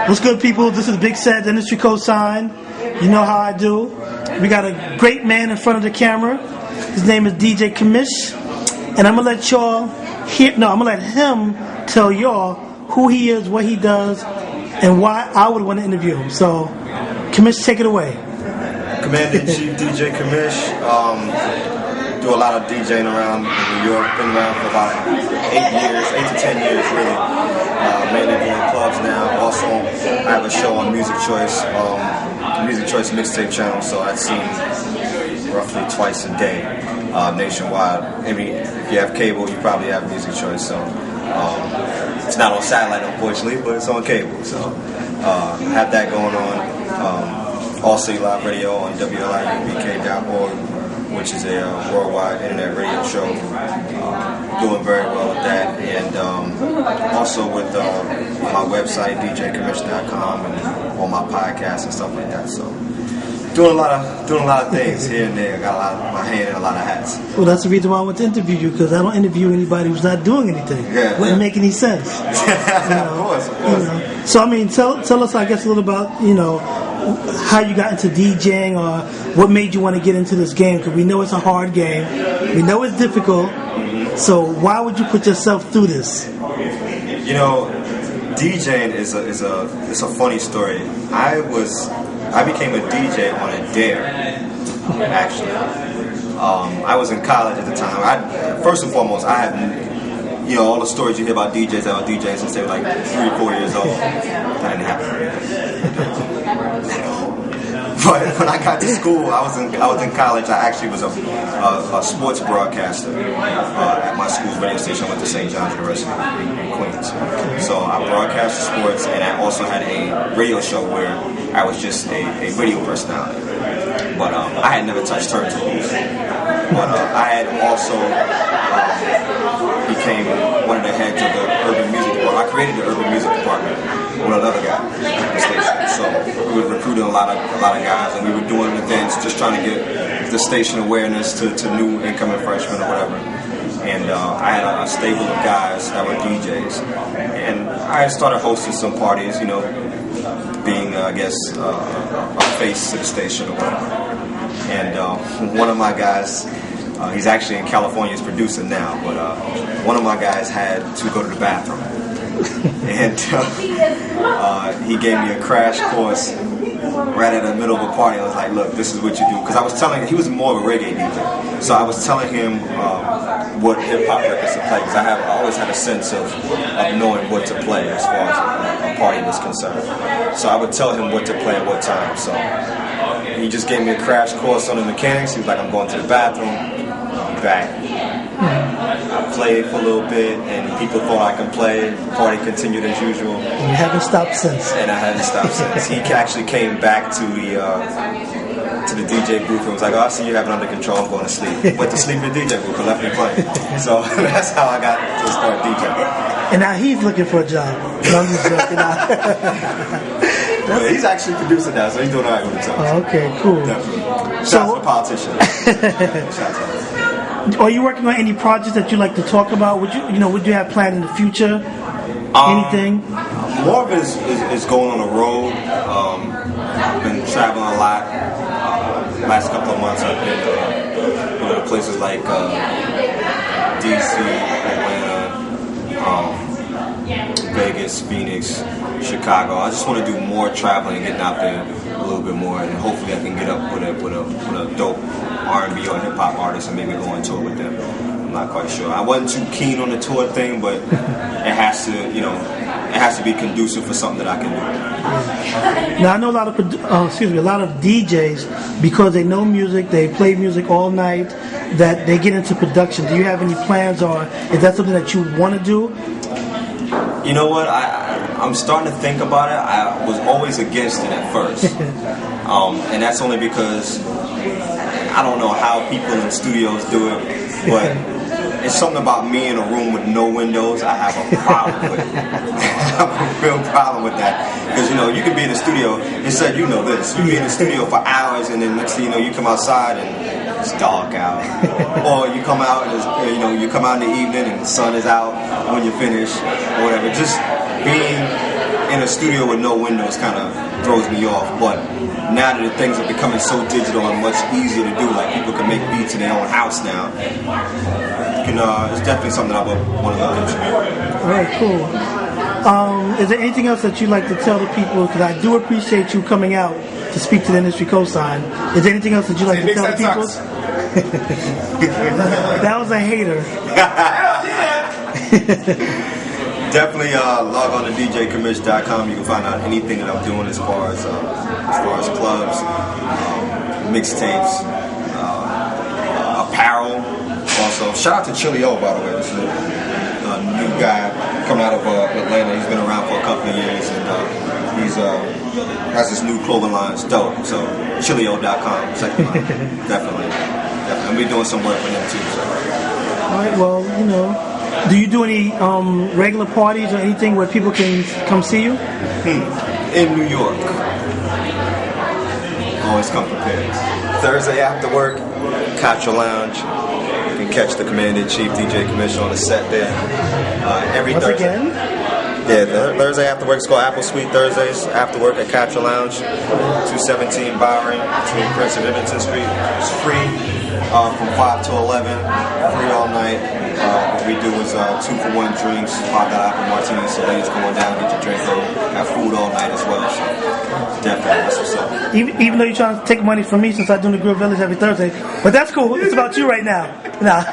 What's good, people? This is Big Sad, Industry Cosign. You know how I do. We got a great man in front of the camera. His name is DJ Commish, and I'm gonna let y'all I'm gonna let him tell y'all who he is, what he does, and why I would want to interview him. So, Commish, take it away. Commander-in-Chief DJ Commish. Do a lot of DJing around New York. Been around for about 8 to 10 years, really. Mainly doing clubs now. Also, I have a show on Music Choice mixtape channel, so that's seen roughly twice a day nationwide. I mean, if you have cable, you probably have Music Choice. So it's not on satellite, unfortunately, but it's on cable. So have that going on. Also, live radio on WLIUBK.org, which is a worldwide internet radio show. Doing very well with that, and also with my website DJCommish.com and all my podcasts and stuff like that. So doing a lot of things here and there. Got my hand in a lot of hats. Well, that's the reason why I want to interview you, because I don't interview anybody who's not doing anything. Yeah, wouldn't make any sense. Of course. So I mean, tell us, I guess, a little about how you got into DJing, or what made you want to get into this game, because we know it's a hard game, we know it's difficult. So why would you put yourself through this? DJing is a funny story. I became a DJ on a dare, actually. I was in college at the time. First and foremost, I had all the stories you hear about DJs that were DJing since they were like 3 or 4 years old. That didn't happen. But when I got to school, I was in college. I actually was a sports broadcaster at my school's radio station. I went to St. John's University in Queens. So I broadcast sports, and I also had a radio show where I was just a radio personality. But I had never touched turntables. But I had also became one of the heads of the urban music department. I created the urban music department with another guy at the station. So we were recruiting a lot of guys, and we were doing events just trying to get the station awareness to new incoming freshmen or whatever. And I had a stable of guys that were DJs, and I started hosting some parties, being I guess a face to the station or whatever. And one of my guys, he's actually in California, he's producing now, but one of my guys had to go to the bathroom. And he gave me a crash course right at the middle of a party. I was like, look, this is what you do. Because I was telling him, he was more of a reggae DJ. So I was telling him what hip-hop records to play. Because I always had a sense of knowing what to play as far as a party was concerned. So I would tell him what to play at what time. So he just gave me a crash course on the mechanics. He was like, I'm going to the bathroom. I'll be back. I played for a little bit, and people thought I could play. The party continued as usual. And you haven't stopped since. And I haven't stopped since. He actually came back to the DJ booth and was like, I see you have it under control, I'm going to sleep. Went to sleep in the DJ booth and left me playing. So that's how I got to start DJing. And now he's looking for a job. No, I'm just joking. He's actually producing now, so he's doing all right with himself. Oh, okay, cool. Definitely. Shout out to the politician. Are you working on any projects that you like to talk about? Would you have planned in the future? Anything? More of it is going on the road. I've been traveling a lot. Last couple of months I've been to places like DC, Atlanta, Vegas, Phoenix, Chicago. I just want to do more traveling and getting out there a little bit more, and hopefully I can get up with a dope R&B or hip hop artist and maybe go on tour with them. I'm not quite sure. I wasn't too keen on the tour thing, but it has to be conducive for something that I can do. Now I know a lot of DJs, because they know music, they play music all night, that they get into production. Do you have any plans, or is that something that you want to do? You know what? I'm starting to think about it. I was always against it at first, and that's only because I don't know how people in studios do it, but it's something about me in a room with no windows I have a problem with. I have a real problem with that. Because, you can be in the studio, you said this, you be in the studio for hours, and then next thing you know, you come outside and it's dark out. Or you come out and you come out in the evening and the sun is out when you finish, or whatever. Just being in a studio with no windows kind of throws me off. But now that things are becoming so digital and much easier to do, like people can make beats in their own house now, it's definitely something I would want to look into. All right, cool. Is there anything else that you'd like to tell the people? Because I do appreciate you coming out to speak to the Industry Cosign. Is there anything else that you'd like to tell the people? That was a hater. Definitely log on to DJCommish.com. You can find out anything that I'm doing as far as clubs, mixtapes, apparel. Also, shout out to Chili O, by the way. This is a new guy coming out of Atlanta. He's been around for a couple of years, and he's has this new clothing line. It's dope. So chilio.com. Check him out. Definitely. And we're doing some work with him too. So. All right. Well, do you do any regular parties or anything where people can come see you? In New York. Always come prepared. Thursday after work, Contra Lounge. You can catch the Commander-in-Chief, DJ Commish, on the set there. Every Once Thursday. again? Yeah, Thursday after work. It's called Apple Suite Thursdays after work at Contra Lounge, 217 Bowery, between Prince and Livingston Street. It's free from 5 to 11, free all night. What we do is 2-for-1 drinks, $5 apple martinis, so ladies come on down, get your drink home, have food all night as well. So definitely, that's what's up. Even though you're trying to take money from me since I do the Grill Village every Thursday, but that's cool. It's about you right now. Nah.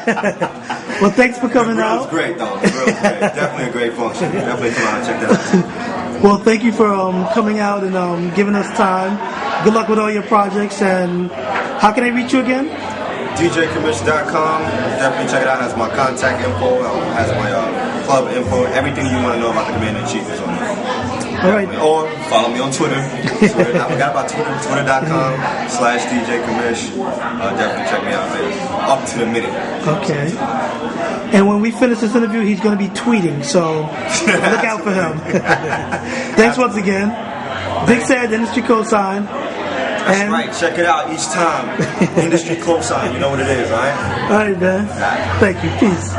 Well, thanks for coming out. The grill's great, though. The grill's great. Definitely a great function. Definitely come out and check that out. Well, thank you for coming out and giving us time. Good luck with all your projects. And how can I reach you again? DJCommish.com. Definitely check it out. It has my contact info. It has my club info. Everything you want to know about the Commander-in-Chief is on there. All right. Or follow me on Twitter. I forgot about Twitter. Twitter.com/DJ Commish. Definitely check me out there. Up to the minute. Okay. And when we finish this interview, he's going to be tweeting, so look out for him. Thanks once again. Big Sad, Industry Cosign. That's right. Check it out each time. Industry Cosign. You know what it is, all right? All right, man. Thank you. Peace.